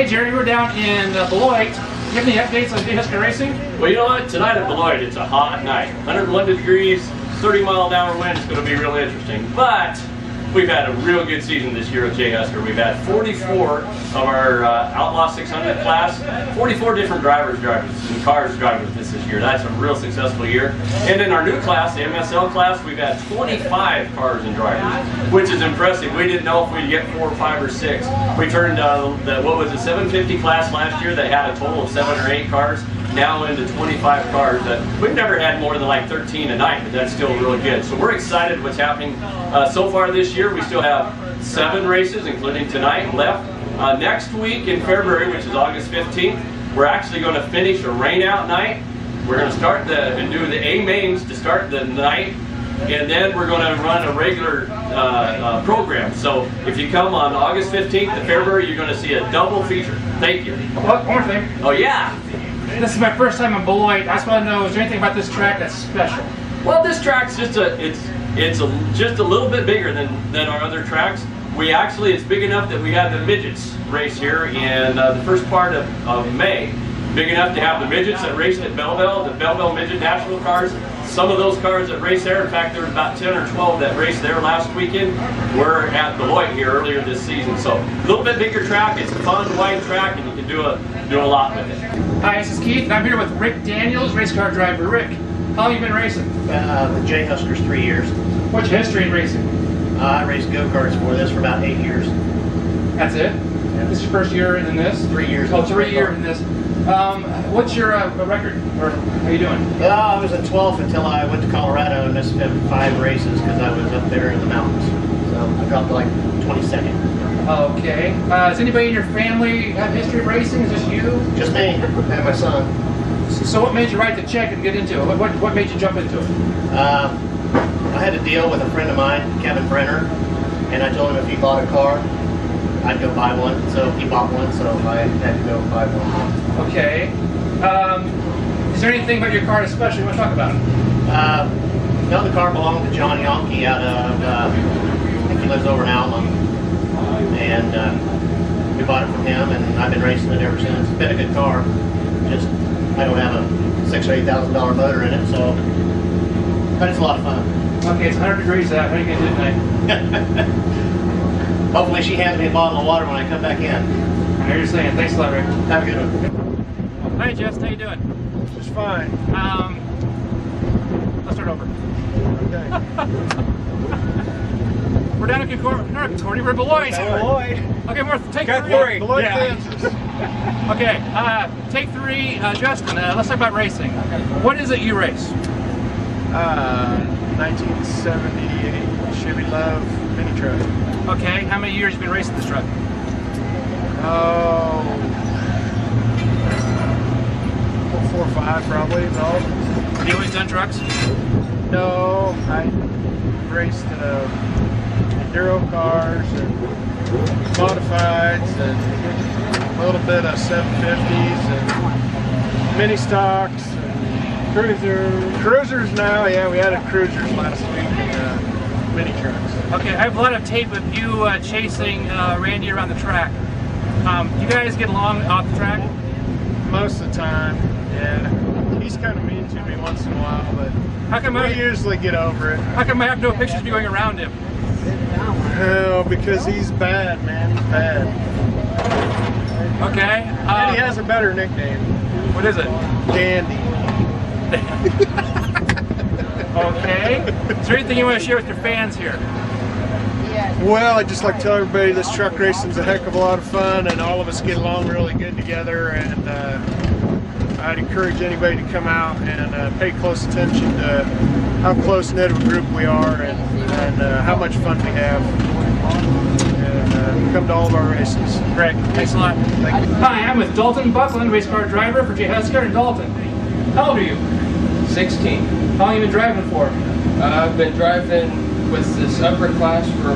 Hey Jerry, we're down in Beloit. Do you have any updates on Jayhusker racing? Well, you know what? Tonight at Beloit, it's a hot night. 101 degrees, 30-mile-an-hour wind. It's going to be real interesting. But we've had a real good season this year with Jayhusker. We've had 44 of our Outlaw 600 class, 44 different drivers and cars driving with us this year. That's a real successful year. And in our new class, the MSL class, we've had 25 cars and drivers, which is impressive. We didn't know if we'd get 4, 5, or 6. We turned what was a 750 class last year that had a total of 7 or 8 cars, now into 25 cars. We've never had more than like 13 a night, but that's still really good. So we're excited what's happening so far this year. We still have 7 races, including tonight, left. Next week in February, which is August 15th, we're actually going to finish a rain-out night. We're going to start and do the A mains to start the night, and then we're going to run a regular program. So if you come on August 15th to February, you're going to see a double feature. Thank you. One more thing. Oh yeah. This is my first time in Beloit. I just want to know, is there anything about this track that's special? Well, this track's just just a little bit bigger than our other tracks. It's big enough that we had the midgets race here in the first part of May. Big enough to have the midgets that raced at Belleville, the Belleville Midget National cars. Some of those cars that race there, in fact, there were about 10 or 12 that raced there last weekend, were at Beloit here earlier this season. So a little bit bigger track. It's a fun, wide track, and you can do a lot with it. Hi, this is Keith, and I'm here with Rick Daniels, race car driver. Rick, how long have you been racing? With Jayhusker's 3 years. What's your history in racing? I raced go-karts for about 8 years. That's it? Yeah. This is your first year in this? 3 years. Oh, 3 years in this. What's your record, or how you doing? I was in 12th until I went to Colorado and missed 5 races because I was up there in the mountains. So I dropped to like 22nd. Okay. Does anybody in your family have history of racing? Is this you? Just me and my son. So what made you write the check and get into it? What made you jump into it? I had a deal with a friend of mine, Kevin Brenner, and I told him if he bought a car, I'd go buy one. So he bought one, so I had to go buy one. Okay. Is there anything about your car especially you want to talk about? No, the car belonged to John Yonke out of, I think he lives over in Alma. And we bought it from him, and I've been racing it ever since. It's been a good car. Just, I don't have a $6,000 or $8,000 motor in it, so, but it's a lot of fun. Okay, it's 100 degrees out. How are you going to do tonight? Hopefully she hands me a bottle of water when I come back in. I hear you're saying. Thanks a lot, Rick. Have a good one. Hi, Jess. How you doing? Just fine. Let's start over. Okay. We're down in Concordia. We're in Beloit. Beloit. Okay, take 3. Beloit, yeah. Kansas. Okay, take 3. Justin, let's talk about racing. What is it you race? 1978 Chevy Love mini truck. Okay, how many years have you been racing this truck? Oh, 4 or 5 probably. No. Have you always done trucks? No, I raced enduro cars and modifieds and a little bit of 750s and mini stocks and cruisers now. Yeah, we added cruisers last week and mini trucks. Okay, I have a lot of tape of you chasing Randy around the track. Do you guys get along off the track? Most of the time, yeah. He's kind of mean to me once in a while, but how come we usually get over it. How come I have no pictures of you going around him? Oh, because he's bad, man. He's bad. Okay. And he has a better nickname. What is it? Dandy. Okay. Is there anything you want to share with your fans here? Well, I'd just like to tell everybody this truck racing's a heck of a lot of fun, and all of us get along really good together, and I'd encourage anybody to come out and pay close attention to how close-knit of a group we are and how much fun we have. And come to all of our races. Greg, thanks a lot. Thank you. Hi, I'm with Dalton Buckland, race car driver for Jayhusker in Dalton. How old are you? 16. How long have you been driving for? I've been driving with this upper class for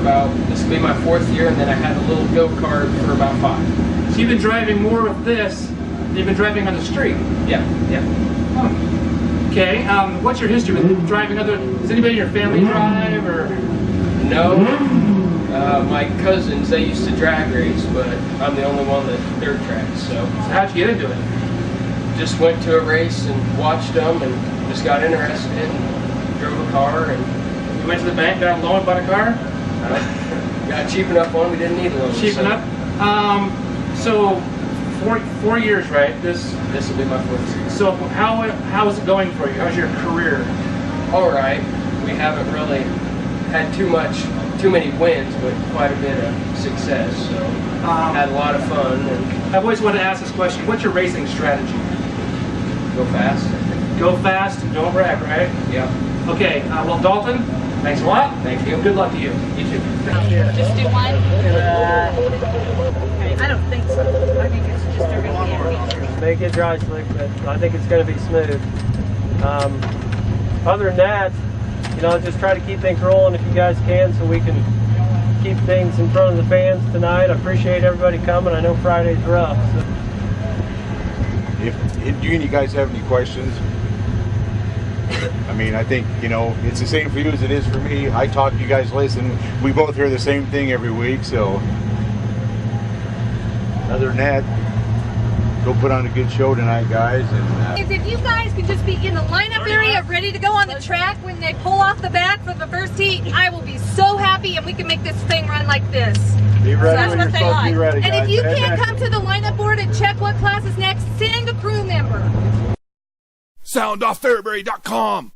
this will be my 4th year, and then I had a little go-kart for about 5. So you've been driving more with this than you've been driving on the street? Yeah. Huh. Okay, what's your history with driving does anybody in your family drive, or? No. My cousins, they used to drag race, but I'm the only one that dirt tracks. So how'd you get into it? Just went to a race and watched them, and just got interested and drove a car. And You went to the bank, got a loan, bought a car? got cheap enough one. We didn't need a loan. Cheap enough? So 4 years, right? This will be my 4th season. So how is it going for you? How's your career? All right. We haven't really had too many wins, but quite a bit of success. So had a lot of fun. And I've always wanted to ask this question. What's your racing strategy? go fast. Go fast and don't brag, right? Yeah. Okay, well, Dalton, thanks a lot. Thank you. Good luck to you. You too. Just do one? I don't think so. I think it's just going to be a Make it dry slick, but I think it's going to be smooth. Other than that, you know, just try to keep things rolling if you guys can, so we can keep things in front of the fans tonight. I appreciate everybody coming. I know Friday's rough. So. If you guys have any questions, I mean, I think, you know, it's the same for you as it is for me. I talk, you guys listen. We both hear the same thing every week, so other than that, go put on a good show tonight, guys. And If you guys could just be in the lineup area ready to go on the track when they pull off the back for the first heat, I will be so happy, and we can make this thing run like this. be ready That's when what you're they supposed like. to be ready, And guys. if you Head can't back come to the lineup board and check what class is next, send a crew member. SoundOffFairbury.com